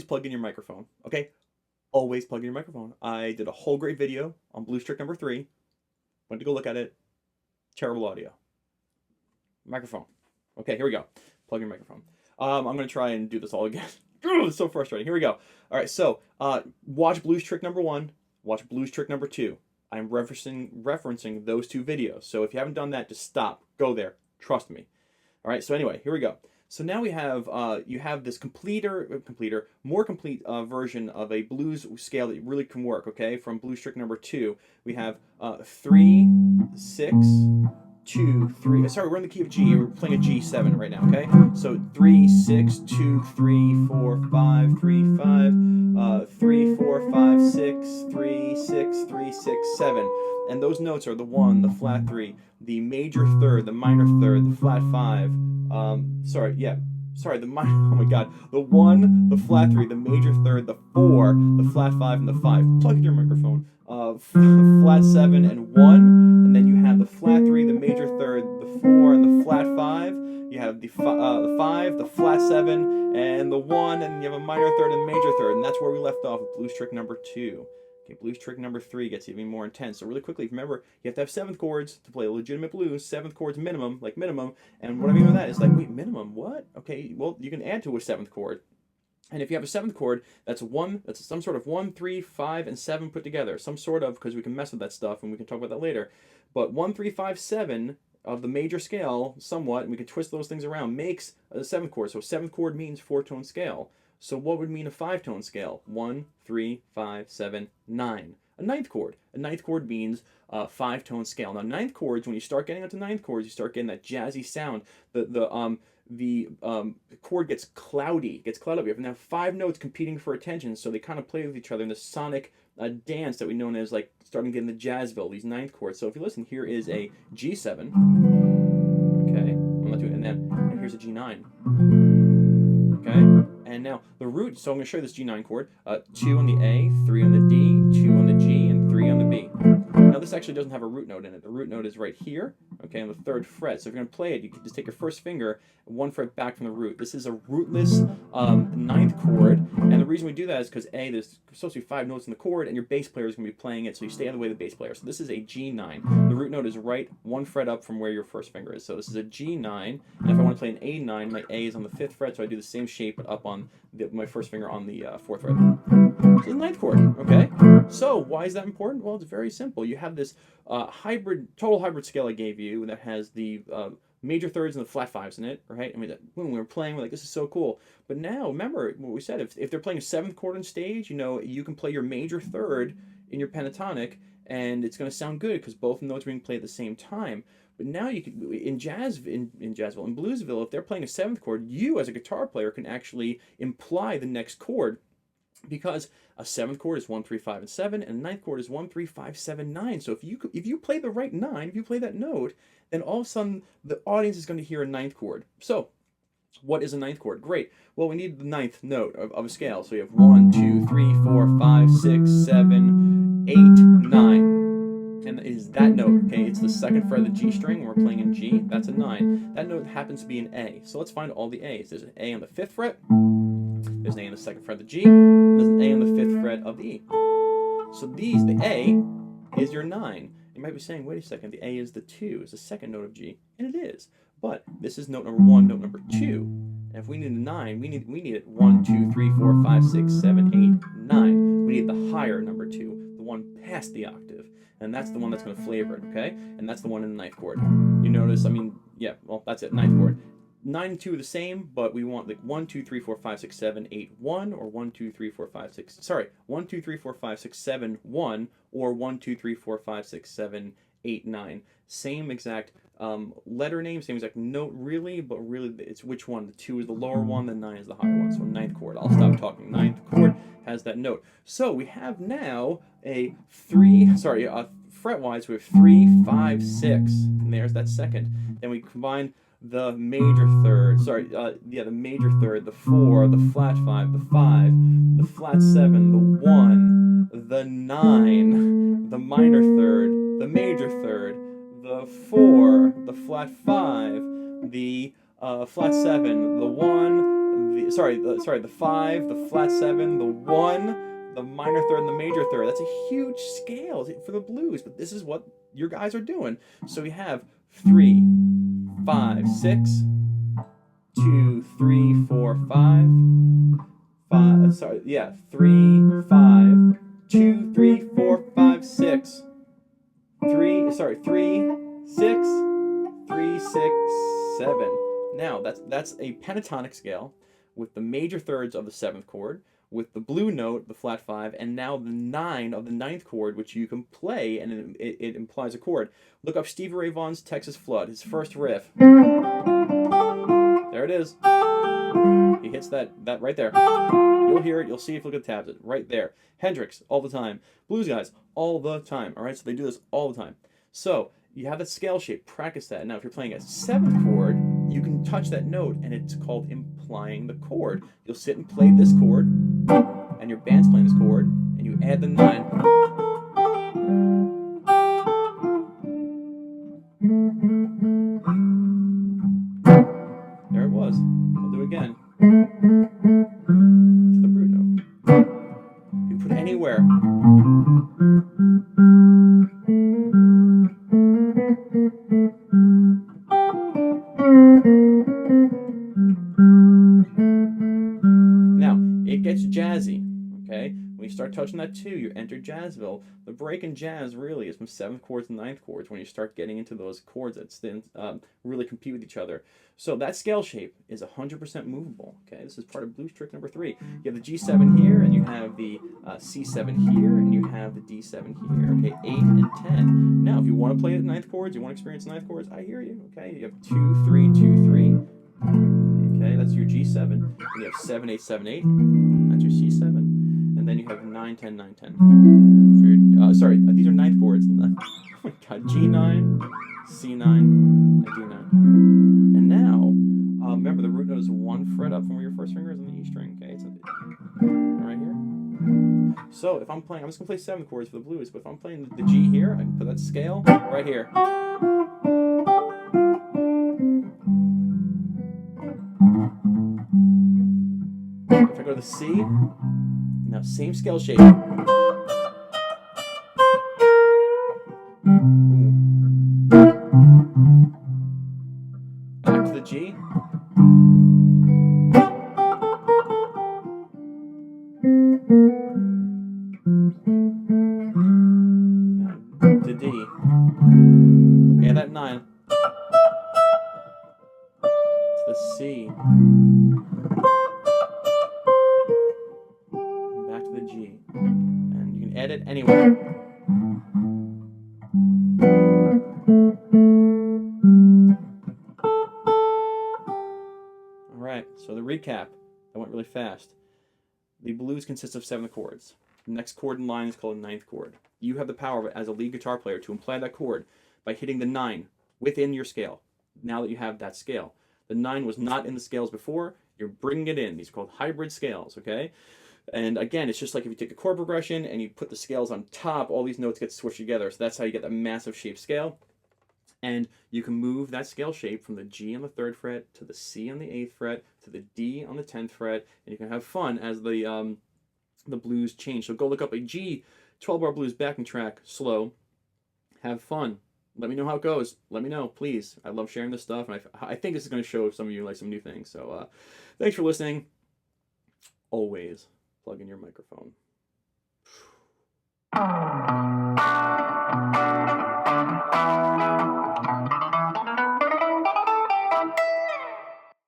always plug in your microphone, okay? Always plug in your microphone. I did a whole great video on blues trick number 3. Went to go look at it. Terrible audio. Microphone. Okay, here we go. Plug your microphone. I'm going to try and do this all again. It's so frustrating. Here we go. All right, so watch blues trick number 1. Watch blues trick number 2. I'm referencing those 2 videos. So if you haven't done that, just stop. Go there. Trust me. All right, so anyway, here we go. So now we have, you have this more complete version of a blues scale that really can work, okay? From blues trick number 2, we have 3, 6, 2, 3. Sorry, we're in the key of G. We're playing a G7 right now, okay? So 3, 6, 2, 3, 4, 5, 3, 5, 3, 4, 5, 6, 3, 6, 3, 6, 7. And those notes are the 1, the flat 3, the major third, the minor third, the flat 5. The minor, oh my god, the 1, the flat 3, the major third, the 4, the flat 5, and the 5. Plug in your microphone. Flat 7 and 1, and then you have the flat 3, the major third, the 4, and the flat 5. You have the 5, the flat 7, and the 1, and you have a minor third and a major third, and that's where we left off with blues trick number 2. Okay, blues trick number 3 gets even more intense. So really quickly, remember, you have to have 7th chords to play legitimate blues. 7th chords minimum, like minimum. And what I mean by that is like, wait, minimum, what? Okay, well, you can add to a 7th chord. And if you have a 7th chord, that's some sort of 1, 3, 5, and 7 put together. Some sort of, because we can mess with that stuff, and we can talk about that later. But 1, 3, 5, 7 of the major scale, somewhat, and we can twist those things around, makes a 7th chord. So 7th chord means 4-tone scale. So what would mean a 5-tone scale? 1, 3, 5, 7, 9. A 9th chord. A 9th chord means 5-tone scale. Now 9th chords, when you start getting into 9th chords, you start getting that jazzy sound. The chord gets cloudy. We have to have 5 notes competing for attention, so they kind of play with each other in this sonic dance that we know as like starting to get into Jazzville, these 9th chords. So if you listen, here is a G7. Okay, I'm not doing it, and here's a G9. Okay. And now the root, so I'm going to show you this G9 chord. 2 on the A, 3 on the D, 2 on the G, and 3 on the B. Now this actually doesn't have a root note in it. The root note is right here, okay, on the 3rd fret. So if you're going to play it, you can just take your first finger, 1 fret back from the root. This is a rootless 9th chord, and the reason we do that is because A, there's supposed to be 5 notes in the chord, and your bass player is going to be playing it, so you stay out of the way of the bass player. So this is a G9. The root note is right 1 fret up from where your first finger is. So this is a G9, and if I want to play an A9, my A is on the 5th fret, so I do the same shape, but up on my first finger on the 4th fret. So the 9th chord, okay? So why is that important? Well, it's very simple. You have this total hybrid scale I gave you that has the major thirds and the flat 5s in it, right? I mean, when we were playing, we're like, this is so cool. But now, remember what we said, if they're playing a 7th chord on stage, you know, you can play your major third in your pentatonic, and it's going to sound good because both notes are being played at the same time. But now you can, in Jazzville, in Bluesville, if they're playing a 7th chord, you as a guitar player can actually imply the next chord, because a 7th chord is 1, 3, 5, and 7, and a 9th chord is 1, 3, 5, 7, 9. So if you play the right 9, if you play that note, then all of a sudden the audience is going to hear a 9th chord. So what is a 9th chord? Great. Well, we need the 9th note of a scale. So you have 1, 2, 3, 4, 5, 6, 7, 8, 9. And it is that note, okay? It's the 2nd fret of the G string, and we're playing in G. That's a 9. That note happens to be an A. So let's find all the A's. There's an A on the 5th fret. There's an A on the 2nd fret of the G. And there's an A on the 5th fret of the E. So the A is your 9. You might be saying, wait a second, the A is the 2. It's the 2nd note of G. And it is. But this is note number 1, note number 2. And if we need a 9, we need it 1, 2, 3, 4, 5, 6, 7, 8, 9. We need the higher number 2, the one past the octave. And that's the one that's going to flavor it, okay? And that's the one in the 9th chord. You notice, I mean, yeah, well, that's it, 9th chord. 9 and 2 are the same, but we want like 1, 2, 3, 4, 5, 6, 7, 8, 1, or 1, 2, 3, 4, 5, 6, sorry, 1, 2, 3, 4, 5, 6, 7, 1, or 1, 2, 3, 4, 5, 6, 7, 8, 9. Same exact letter name, same exact note, really, but really it's which one. The 2 is the lower one, the 9 is the higher one. So 9th chord. I'll stop talking. 9th chord has that note. So we have now a fret-wise, we have 3, 5, 6, and there's that 2nd. Then we combine the major third, the major third, the 4, the flat 5, the 5, the flat 7, the 1, the 9, the minor third, the major third, the 4, the flat 5, the flat 7, the 1, the 5, the flat 7, the 1, the minor third, and the major third. That's a huge scale for the blues, but this is what your guys are doing. So we have 3, 5, 6, 2, 3, 4, 5, 3, 5, 2, 3, 4, 5, 6, 3, 6, 3, 6, 7. Now that's a pentatonic scale with the major thirds of the 7th chord, with the blue note, the flat 5, and now the 9 of the 9th chord, which you can play, and it implies a chord. Look up Stevie Ray Vaughan's Texas Flood, his first riff. There it is. He hits that right there. You'll hear it. You'll see if you look at the tabs. Right there. Hendrix, all the time. Blues guys, all the time. All right, so they do this all the time. So you have that scale shape. Practice that. Now, if you're playing a 7th chord, you can touch that note, and it's called implying the chord. You'll sit and play this chord, and your band's playing this chord, and you add the 9. There it was. I'll do it again. It's the root note. You can put it anywhere. Now, it gets jazzy, okay? When you start touching that 2, you enter Jazzville. The break in jazz really is from 7th chords and 9th chords when you start getting into those chords that really compete with each other. So that scale shape is 100% movable, okay? This is part of blues trick number 3. You have the G7 here, and you have the C7 here, and you have the D7 here, okay? 8 and 10. Now, if you want to play the 9th chords, you want to experience 9th chords, I hear you, okay? You have 2, 3, 2, 3. Okay, that's your G7. And you have 7, 8, 7, 8. That's your C7. And then you have 9, 10, 9, 10. For your, these are 9th chords. Oh my God, G9, C9, and D9. And now, remember the root note is 1 fret up from where your first finger is on the E string. Okay, it's right here. So if I'm playing, I'm just gonna play 7 chords for the blues. But if I'm playing the G here, I can put that scale right here. If I go to the C, now same scale shape. Back to the G. Now to D. Yeah, that 9. To the C. Back to the G. And you can edit anywhere. Alright, so the recap. I went really fast. The blues consists of 7 chords. The next chord in line is called a 9th chord. You have the power as a lead guitar player to imply that chord by hitting the 9 within your scale. Now that you have that scale. The 9 was not in the scales before. You're bringing it in. These are called hybrid scales, okay? And again, it's just like if you take a chord progression and you put the scales on top, all these notes get switched together. So that's how you get that massive shape scale. And you can move that scale shape from the G on the 3rd fret to the C on the 8th fret to the D on the 10th fret, and you can have fun as the blues change. So go look up a G 12-bar blues backing track, slow. Have fun. Let me know how it goes. Let me know, please. I love sharing this stuff, and I think this is going to show some of you like some new things. So thanks for listening. Always plug in your microphone.